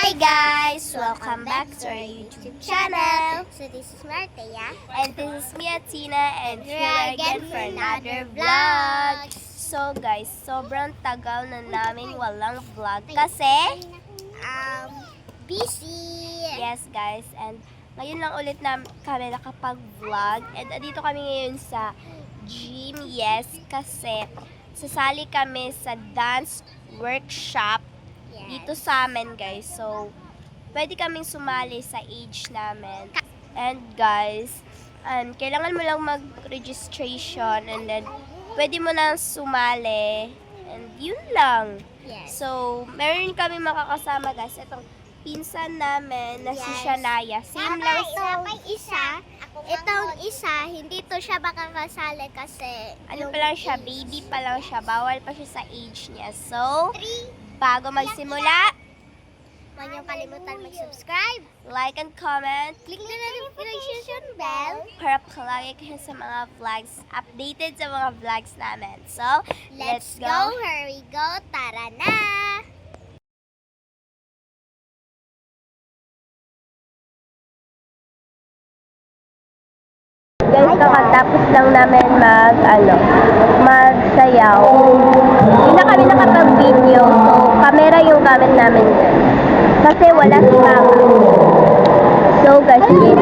Hi guys! Welcome back to our YouTube channel. So this is Martea. And this is me, Tina, and here again for another vlog. So guys, sobrang tagal na namin walang vlog kasi Busy. yes guys, and ngayon lang ulit na kami nakapag-vlog. And dito kami ngayon sa gym, yes, kasi sasali kami sa dance workshop dito sa amin guys. So, pwede kaming sumali sa age namin. And guys, kailangan mo lang mag-registration and then pwede mo na sumali. And yun lang. Yes. So, meron kami makakasama guys. Itong pinsan namin na si Shania. Same lang sa... Itong isa, hindi to siya makakasali kasi Ano pa lang siya, baby pa lang siya. Bawal pa siya sa age niya. So, bago magsimula, huwag niyong kalimutan mag-subscribe. like and comment Click na notification bell. para palagi kayo sa mga vlogs, updated sa mga vlogs namin. So, Let's go, hurry go, tara na! Guys, kakatapos lang namin magsayaw. Hindi na kami nakapag-video, so camera yung gamit namin dyan. Kasi wala si mama. So guys, hindi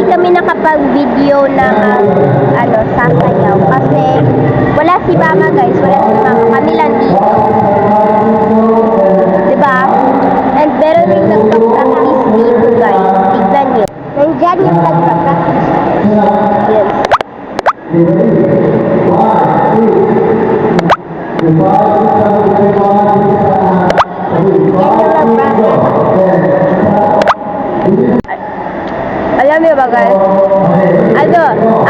kami nakapag-video na sasayaw. Kasi wala si mama guys, wala si mama. Kami lang dito. Diba? And meron rin nagpa-practice dito guys. Tignan nyo. Nandyan yung nagpa-practice. Yes. Alam niyo ba guys?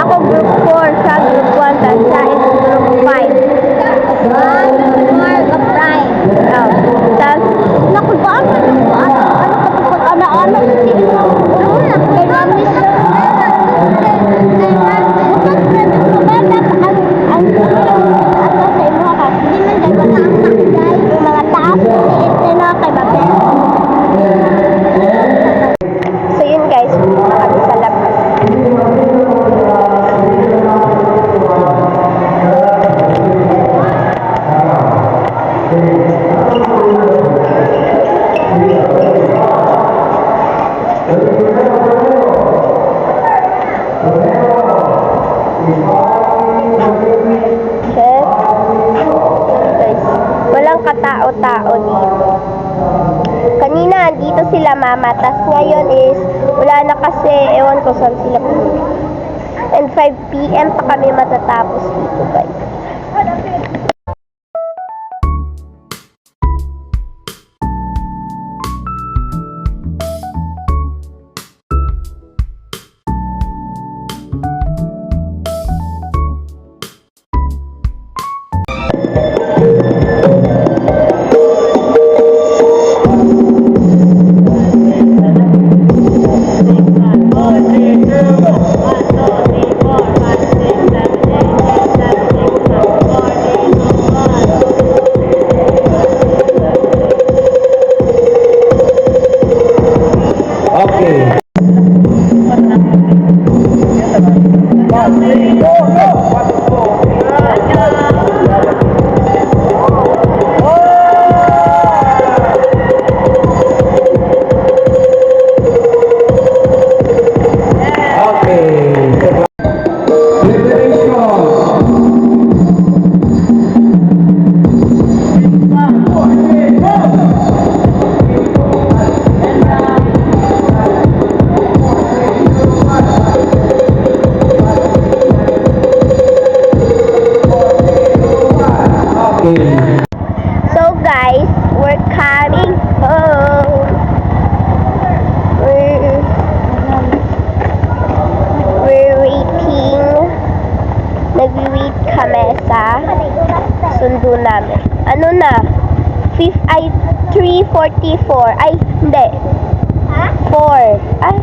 Ako group 4, siya group 1, tapos siya is group 5. Group 4, Prime. Tapos, Naku, ba? Ano? Kay Mami sa so yun guys, pupunta kami sa labas. Guys, walang katao-tao dito. Kanina, dito sila mama. Tas ngayon is, wala na kasi, ewan ko saan sila pumunta. And 5 PM pa kami matatapos dito guys. So guys, we're coming home. We're waiting. Nag-wait kami sa sundo namin. Ano na? 3:44. Ay, hindi. 4. Ay,